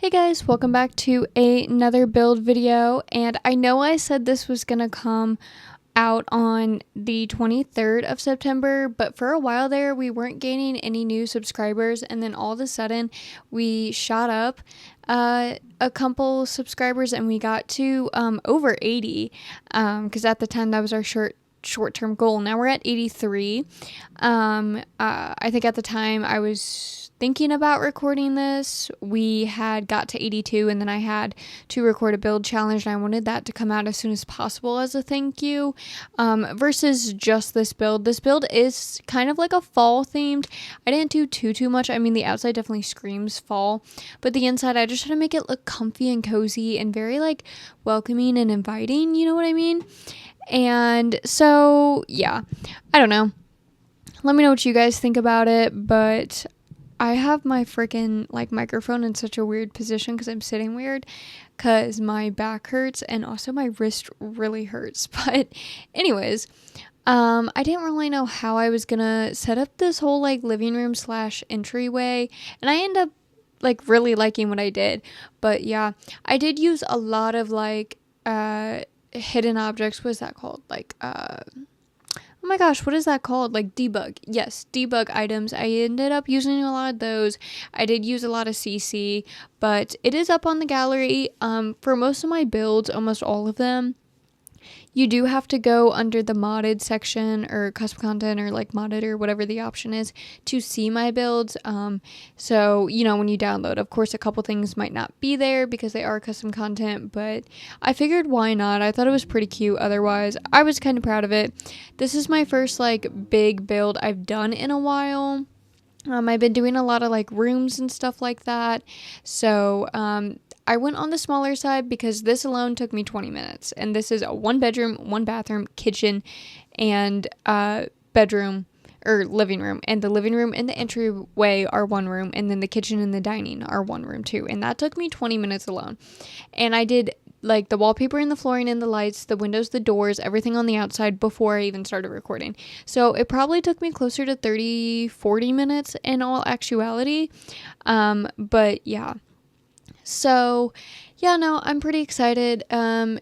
Hey guys, welcome back to another build video, and I know I said this was gonna come out on the 23rd of September, but for a while there we weren't gaining any new subscribers, and then all of a sudden we shot up a couple subscribers and we got to over 80, because at the time that was our short-term goal. Now we're at 83. I think at the time I was thinking about recording this, we had got to 82, and then I had to record a build challenge, and I wanted that to come out as soon as possible as a thank you, versus just this build. This build is kind of like a fall themed. I didn't do too much. I mean, the outside definitely screams fall, but the inside I just had to make it look comfy and cozy and very like welcoming and inviting, you know what I mean? And so yeah, I don't know, let me know what you guys think about it. But I have my freaking like microphone in such a weird position because I'm sitting weird because my back hurts and also my wrist really hurts. But anyways, I didn't really know how I was gonna set up this whole like living room / entryway, and I ended up like really liking what I did. But yeah, I did use a lot of like hidden objects. What is that called? Like oh my gosh, what is that called? Like debug. Yes, debug items. I ended up using a lot of those. I did use a lot of CC, but it is up on the gallery. For most of my builds, almost all of them, you do have to go under the modded section or custom content or like modded or whatever the option is to see my builds. So, you know, when you download, of course, a couple things might not be there because they are custom content, but I figured why not? I thought it was pretty cute. Otherwise, I was kind of proud of it. This is my first like big build I've done in a while. I've been doing a lot of like rooms and stuff like that. So, I went on the smaller side because this alone took me 20 minutes. And this is a 1 bedroom, 1 bathroom, kitchen, and bedroom or living room. And the living room and the entryway are one room. And then the kitchen and the dining are one room too. And that took me 20 minutes alone. And I did like the wallpaper and the flooring and the lights, the windows, the doors, everything on the outside before I even started recording. So it probably took me closer to 30-40 minutes in all actuality. But yeah. So, yeah, no, I'm pretty excited. And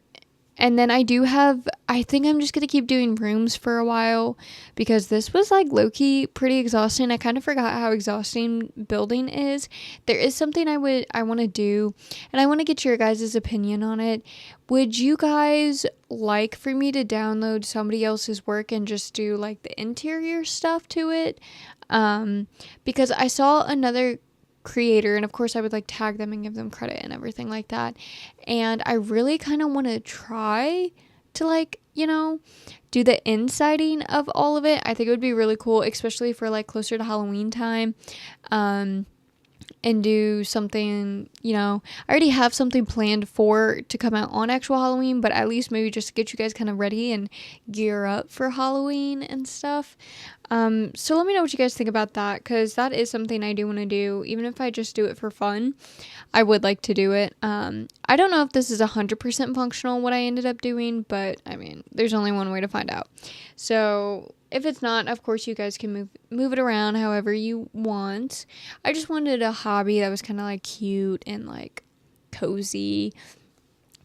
then I think I'm just going to keep doing rooms for a while because this was like low-key pretty exhausting. I kind of forgot how exhausting building is. There is something I want to do, and I want to get your guys' opinion on it. Would you guys like for me to download somebody else's work and just do like the interior stuff to it? Because I saw another creator, and of course I would like tag them and give them credit and everything like that, and I really kind of want to try to like, you know, do the insiding of all of it. I think it would be really cool, especially for like closer to Halloween time, and do something, you know, I already have something planned to come out on actual Halloween, but at least maybe just to get you guys kind of ready and gear up for Halloween and stuff. So let me know what you guys think about that, because that is something I do want to do. Even if I just do it for fun, I would like to do it. I don't know if this is 100% functional, what I ended up doing, but I mean, there's only one way to find out. So if it's not, of course, you guys can move it around however you want. I just wanted a hobby that was kind of like cute and like cozy.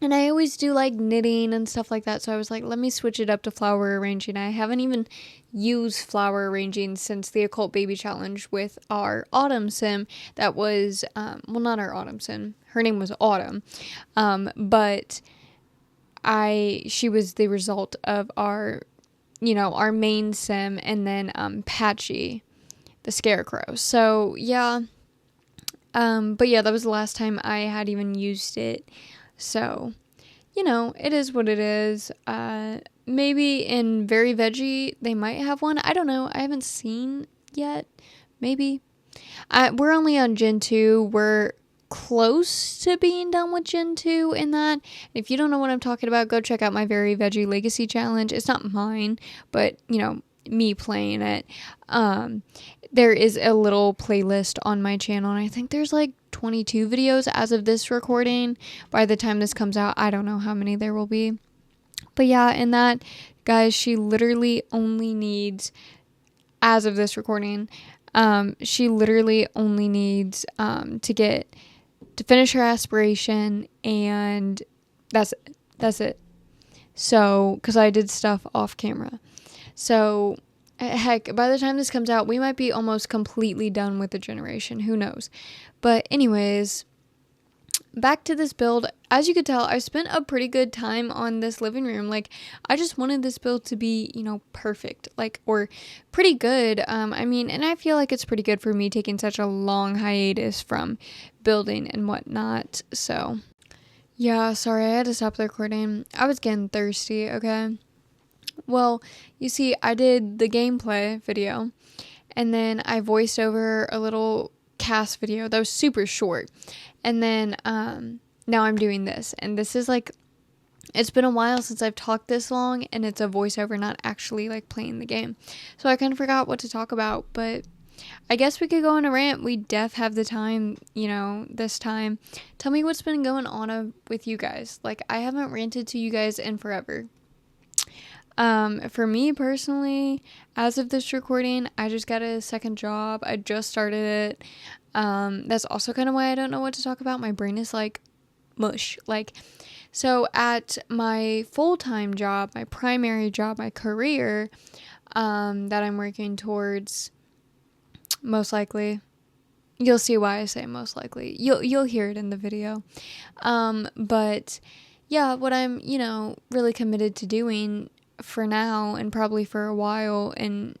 And I always do like knitting and stuff like that. So I was like, let me switch it up to flower arranging. I haven't even used flower arranging since the Occult Baby Challenge with our Autumn sim. That was, well, not our Autumn sim. Her name was Autumn. But she was the result of our, you know, our main sim, and then Patchy, the Scarecrow. So yeah. But yeah, that was the last time I had even used it. So, you know, it is what it is. Maybe in Very Veggie, they might have one. I don't know. I haven't seen yet. Maybe. We're only on Gen 2. We're close to being done with Gen 2 in that. If you don't know what I'm talking about, go check out my Very Veggie Legacy Challenge. It's not mine, but, you know, me playing it. There is a little playlist on my channel, and I think there's like 22 videos as of this recording. By the time this comes out, I don't know how many there will be. But yeah, in that, guys, she literally only needs, as of this recording, she literally only needs to to finish her aspiration, and that's it. So, because I did stuff off camera. So, heck, by the time this comes out, we might be almost completely done with the generation. Who knows? But anyways, back to this build. As you could tell, I spent a pretty good time on this living room. Like, I just wanted this build to be, perfect, like, or pretty good. I mean, and I feel like it's pretty good for me taking such a long hiatus from building and whatnot. So, yeah, sorry, I had to stop the recording. I was getting thirsty, okay? Well, you see, I did the gameplay video, and then I voiced over a little cast video that was super short. And then, now I'm doing this, and this is like, it's been a while since I've talked this long, and it's a voiceover, not actually like playing the game. So I kind of forgot what to talk about, but I guess we could go on a rant. We def have the time, this time. Tell me what's been going on with you guys. Like, I haven't ranted to you guys in forever. For me personally, as of this recording, I just got a second job. I just started it. That's also kind of why I don't know what to talk about. My brain is like mush. Like, so at my full-time job, my primary job, my career, that I'm working towards, most likely, you'll see why I say most likely. You'll hear it in the video. But yeah, what I'm, really committed to doing for now, and probably for a while, and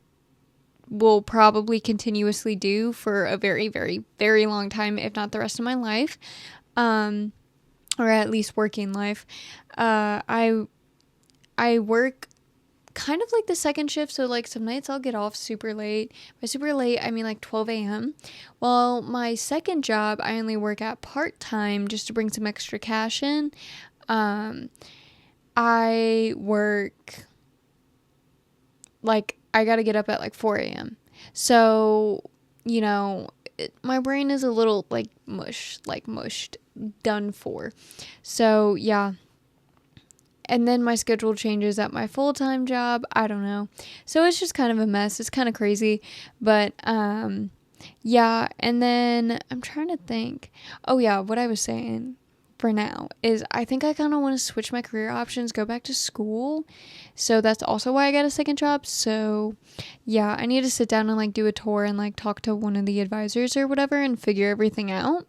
will probably continuously do for a very, very, very long time, if not the rest of my life, or at least working life. I work kind of like the second shift, so like some nights I'll get off super late. By super late, I mean like 12 a.m. Well, my second job, I only work at part-time just to bring some extra cash in. I work, like, I gotta get up at like 4 a.m. So, my brain is a little like mushed, done for. So, yeah. And then my schedule changes at my full-time job. I don't know. So it's just kind of a mess. It's kind of crazy. But, yeah. And then I'm trying to think. Oh, yeah. What I was saying for now is I think I kind of want to switch my career options, go back to school. So that's also why I got a second job. So, yeah. I need to sit down and, like, do a tour and, like, talk to one of the advisors or whatever and figure everything out.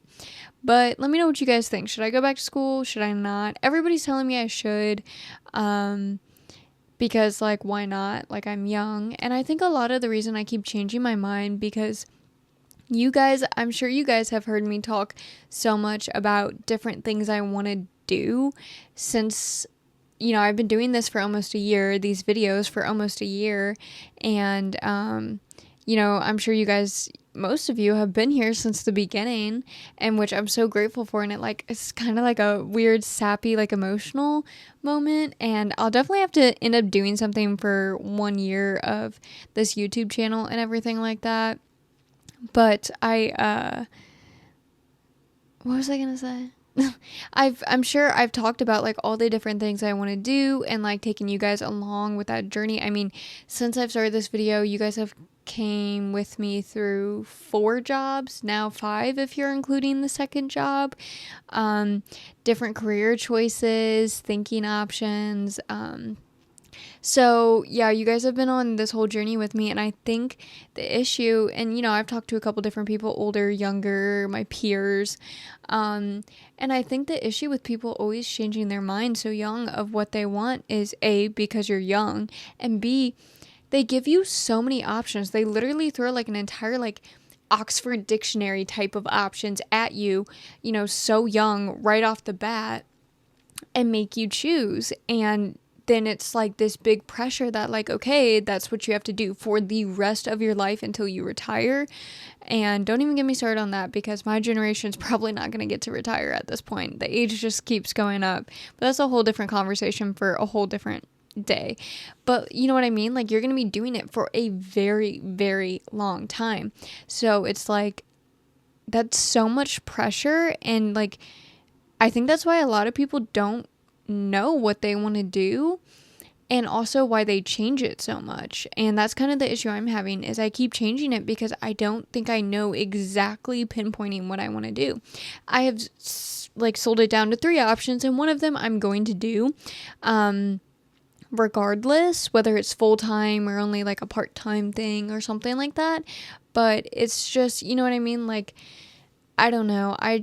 But let me know what you guys think. Should I go back to school? Should I not? Everybody's telling me I should. Because, like, why not? Like, I'm young. And I think a lot of the reason I keep changing my mind, because you guys, I'm sure you guys have heard me talk so much about different things I want to do since, I've been doing this for almost a year, these videos for almost a year. And, I'm sure you guys, most of you have been here since the beginning, and which I'm so grateful for. And it's kind of like a weird, sappy, like emotional moment. And I'll definitely have to end up doing something for 1 year of this YouTube channel and everything like that. But what was I gonna say? I'm sure I've talked about like all the different things I want to do and like taking you guys along with that journey. I mean, since I've started this video, you guys have came with me through 4 jobs, now 5 if you're including the second job, different career choices, thinking options, so yeah, you guys have been on this whole journey with me, and I think the issue, and I've talked to a couple different people, older, younger, my peers, and I think the issue with people always changing their mind so young of what they want is A, because you're young, and B, they give you so many options. They literally throw like an entire like Oxford dictionary type of options at you, so young right off the bat, and make you choose. And then it's like this big pressure that like, okay, that's what you have to do for the rest of your life until you retire. And don't even get me started on that, because my generation's probably not going to get to retire at this point. The age just keeps going up. But that's a whole different conversation for a whole different day. But you know what I mean? Like, you're going to be doing it for a very, very long time. So it's like, that's so much pressure. And like, I think that's why a lot of people don't know what they want to do. and also why they change it so much. And that's kind of the issue I'm having, is I keep changing it because I don't think I know exactly pinpointing what I want to do. I have like sold it down to 3 options, and one of them I'm going to do regardless, whether it's full-time or only like a part-time thing or something like that. But it's just, you know what I mean? Like, I don't know. I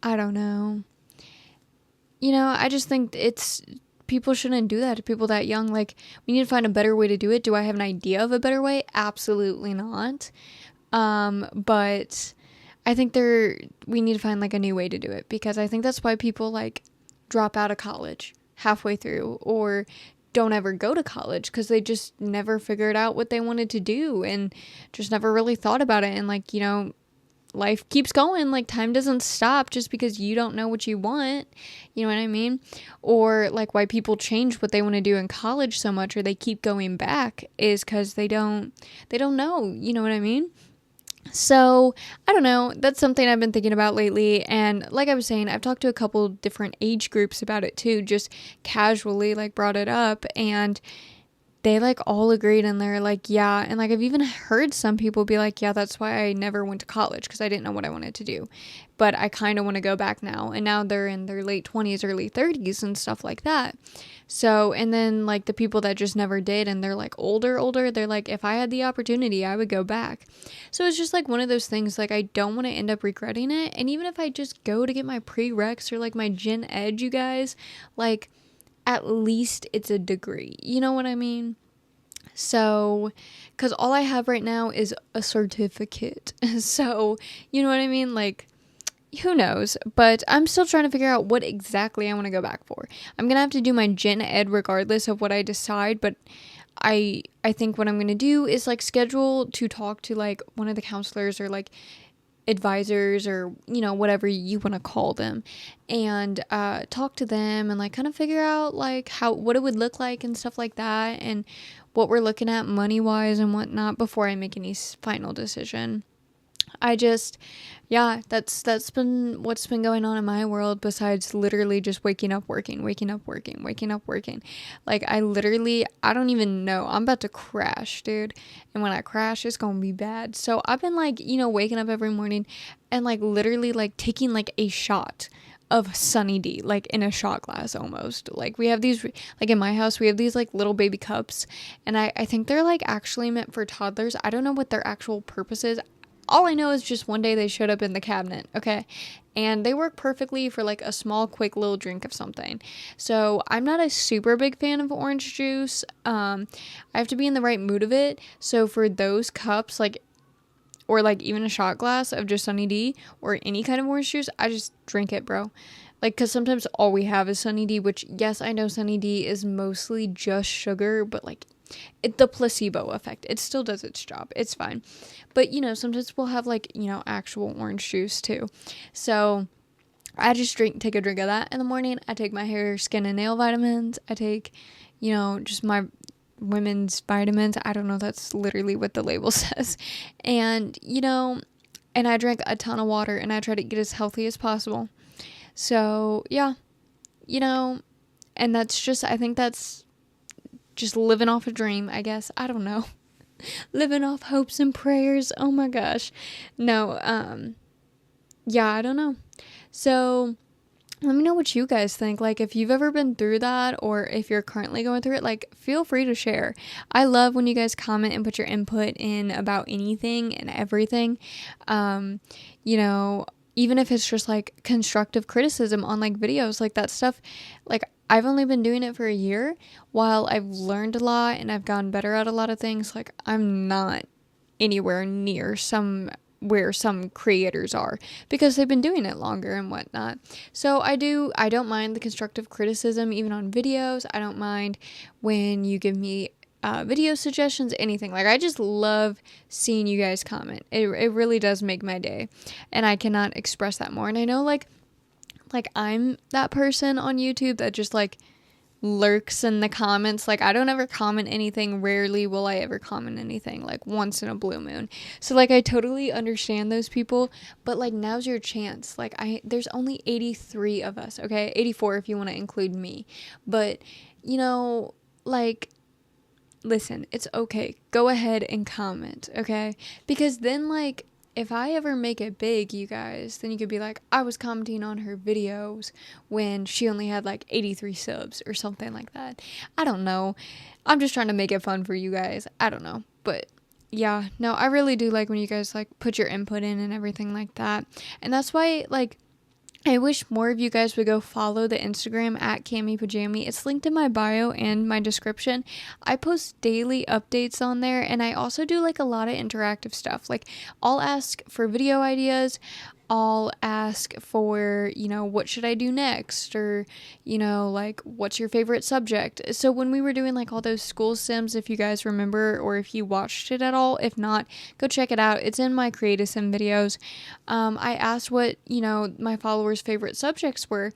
don't know. You know, I just think people shouldn't do that to people that young. Like, we need to find a better way to do it. Do I have an idea of a better way? Absolutely not. But I think we need to find like a new way to do it, because I think that's why people like drop out of college halfway through, or don't ever go to college, because they just never figured out what they wanted to do and just never really thought about it. And like, you know, life keeps going. Like, time doesn't stop just because you don't know what you want. You know what I mean? Or like, why people change what they want to do in college so much, or they keep going back, is because they don't know. You know what I mean? So, I don't know. That's something I've been thinking about lately. And like I was saying, I've talked to a couple different age groups about it too, just casually like brought it up, and they like all agreed, and they're like, yeah. And like, I've even heard some people be like, yeah, that's why I never went to college, because I didn't know what I wanted to do, but I kind of want to go back now. And now they're in their late 20s, early 30s and stuff like that. So, and then like the people that just never did, and they're like older, they're like, if I had the opportunity, I would go back. So it's just like one of those things, like, I don't want to end up regretting it. And even if I just go to get my prereqs or like my gen ed, you guys, like, at least it's a degree. You know what I mean? So, because all I have right now is a certificate. So, you know what I mean? Like, who knows? But I'm still trying to figure out what exactly I want to go back for. I'm going to have to do my gen ed regardless of what I decide. But I think what I'm going to do is like schedule to talk to like one of the counselors or like advisors, or, you know, whatever you want to call them, and talk to them and like kind of figure out like what it would look like and stuff like that, and what we're looking at money wise and whatnot before I make any final decision. That's been what's been going on in my world, besides literally just waking up working. Like, I don't even know. I'm about to crash, dude. And when I crash, it's gonna be bad. So I've been like, you know, waking up every morning and like literally like taking like a shot of Sunny D, like in a shot glass almost. Like, we have these, like in my house, we have these like little baby cups, and I think they're like actually meant for toddlers. I don't know what their actual purpose is. All I know is just one day they showed up in the cabinet, okay? And they work perfectly for like a small, quick little drink of something. So I'm not a super big fan of orange juice. I have to be in the right mood of it. So for those cups, like, or like even a shot glass of just Sunny D or any kind of orange juice, I just drink it, bro. Like, because sometimes all we have is Sunny D, which, yes, I know Sunny D is mostly just sugar, but like, the placebo effect, it still does its job. It's fine. But, you know, sometimes we'll have like, you know, actual orange juice too. So I just take a drink of that in the morning. I take my hair, skin, and nail vitamins. I take, you know, just my women's vitamins. I don't know, that's literally what the label says. And, you know, and I drink a ton of water, and I try to get as healthy as possible. So yeah, you know, and that's just, I think that's just living off a dream, I guess. I don't know. Living off hopes and prayers. Oh my gosh. No, yeah, I don't know. So let me know what you guys think. Like, if you've ever been through that, or if you're currently going through it, like, feel free to share. I love when you guys comment and put your input in about anything and everything. You know, even if it's just like constructive criticism on like videos, like that stuff, like, I've only been doing it for a year. While I've learned a lot and I've gotten better at a lot of things, like, I'm not anywhere near where some creators are, because they've been doing it longer and whatnot. So I don't mind the constructive criticism, even on videos. I don't mind when you give me video suggestions, anything. Like, I just love seeing you guys comment. It really does make my day, and I cannot express that more. And I know like I'm that person on YouTube that just like lurks in the comments. Like, I don't ever comment anything. Rarely will I ever comment anything, like once in a blue moon. So like, I totally understand those people, but like, now's your chance. Like, there's only 83 of us, okay? 84 if you want to include me. But you know, like, listen, it's okay. Go ahead and comment, okay? Because then, like, if I ever make it big, you guys, then you could be like, I was commenting on her videos when she only had like 83 subs or something like that. I don't know. I'm just trying to make it fun for you guys. I don't know. But yeah, no, I really do like when you guys like put your input in and everything like that. And that's why, like, I wish more of you guys would go follow the Instagram at camipajami. It's linked in my bio and my description. I post daily updates on there, and I also do like a lot of interactive stuff. Like, I'll ask for video ideas. I'll ask for, you know, what should I do next? Or, you know, like, what's your favorite subject? So when we were doing like all those school sims, if you guys remember, or if you watched it at all, if not, go check it out. It's in my Create a Sim videos. I asked what, you know, my followers' favorite subjects were,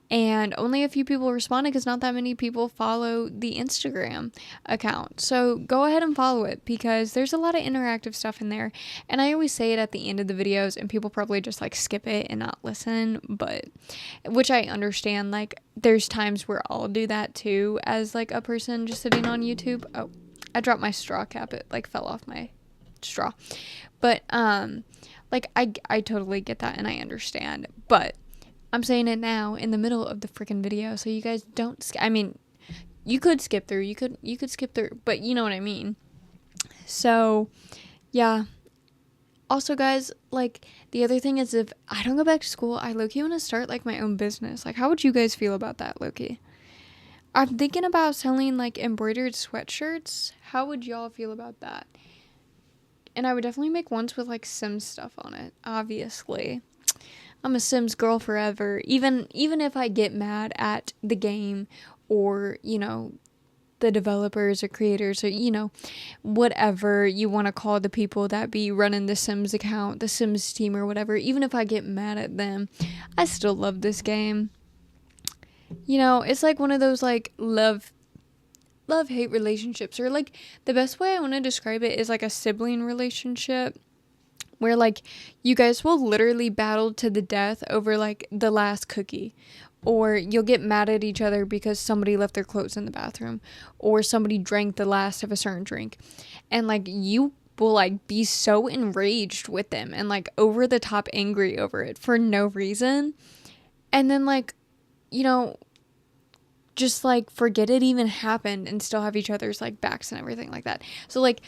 and only a few people responded because not that many people follow the Instagram account. So go ahead and follow it because there's a lot of interactive stuff in there. And I always say it at the end of the videos, and people probably just like skip it and not listen, but which I understand. Like, there's times where I'll do that too as like a person just sitting on YouTube. Oh, I dropped my straw cap. It like fell off my straw. But like, I totally get that and I understand, but I'm saying it now in the middle of the freaking video, so you guys don't I mean, you could skip through, you could skip through, but you know what I mean. So yeah. Also, guys, like, the other thing is, if I don't go back to school, I low-key want to start like my own business. Like, how would you guys feel about that, low-key? I'm thinking about selling like embroidered sweatshirts. How would y'all feel about that? And I would definitely make ones with like Sims stuff on it, obviously. I'm a Sims girl forever. Even if I get mad at the game, or, you know, the developers or creators, or, you know, whatever you want to call the people that be running the Sims account, the Sims team or whatever, even if I get mad at them, I still love this game. You know, it's like one of those like love-hate relationships, or like the best way I want to describe it is like a sibling relationship, where like you guys will literally battle to the death over like the last cookie, or you'll get mad at each other because somebody left their clothes in the bathroom, or somebody drank the last of a certain drink, and like you will like be so enraged with them and like over the top angry over it for no reason, and then like, you know, just like forget it even happened and still have each other's like backs and everything like that. So like,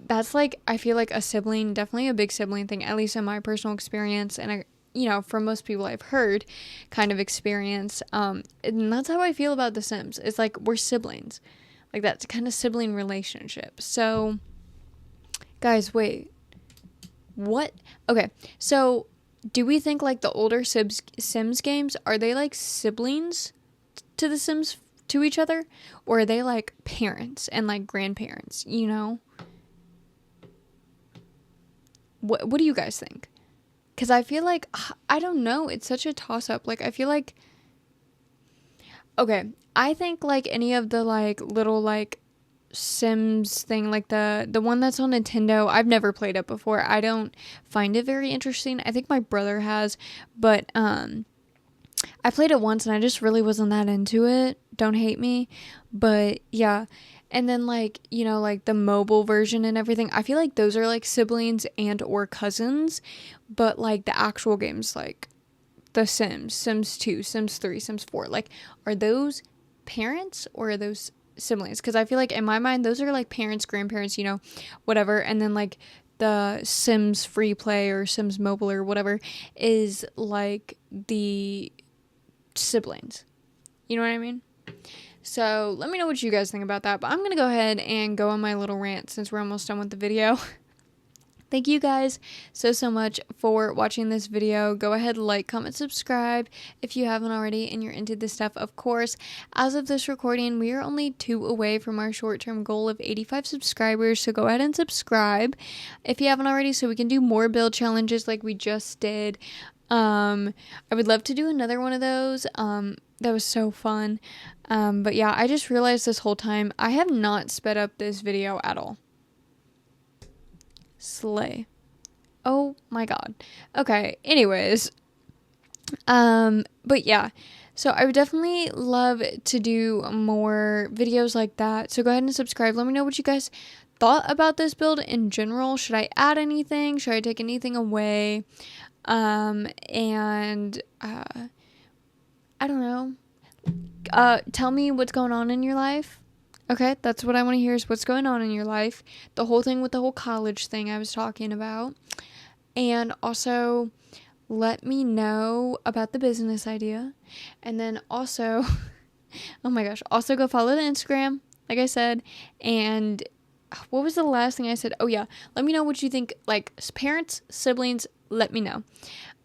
that's like, I feel like a sibling, definitely a big sibling thing, at least in my personal experience, and I, you know, from most people I've heard, kind of experience, and that's how I feel about The Sims. It's like, we're siblings, like that's kind of sibling relationship. So guys, wait, what? Okay, so do we think like the older Sims games, are they like siblings to The Sims, to each other, or are they like parents and like grandparents, you know? What do you guys think? Because I feel like, I don't know, it's such a toss-up. Like, I feel like, okay, I think like any of the like little like Sims thing, like the one that's on Nintendo, I've never played it before. I don't find it very interesting. I think my brother has, but I played it once and I just really wasn't that into it. Don't hate me. But yeah. And then like, you know, like the mobile version and everything, I feel like those are like siblings and or cousins. But like the actual games, like The Sims, Sims 2, Sims 3, Sims 4, like, are those parents or are those siblings? Because I feel like in my mind, those are like parents, grandparents, you know, whatever. And then like the Sims free play or Sims mobile or whatever is like the siblings. You know what I mean? So let me know what you guys think about that. But I'm going to go ahead and go on my little rant since we're almost done with the video. Thank you guys so much for watching this video. Go ahead, like, comment, subscribe if you haven't already and you're into this stuff. Of course, as of this recording, we are only 2 away from our short-term goal of 85 subscribers. So go ahead and subscribe if you haven't already so we can do more build challenges like we just did. I would love to do another one of those. That was so fun. But yeah, I just realized this whole time I have not sped up this video at all. Slay. Oh my god. Okay, anyways. But yeah. So I would definitely love to do more videos like that. So go ahead and subscribe. Let me know what you guys thought about this build in general. Should I add anything? Should I take anything away? I don't know. Tell me what's going on in your life. Okay, that's what I want to hear, is what's going on in your life. The whole thing with the whole college thing I was talking about. And also, let me know about the business idea. And then also, oh my gosh, also go follow the Instagram, like I said. And what was the last thing I said? Oh yeah, let me know what you think, like parents, siblings, let me know.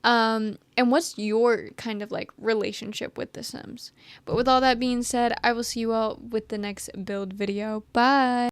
And what's your kind of like relationship with The Sims? But with all that being said, I will see you all with the next build video. Bye.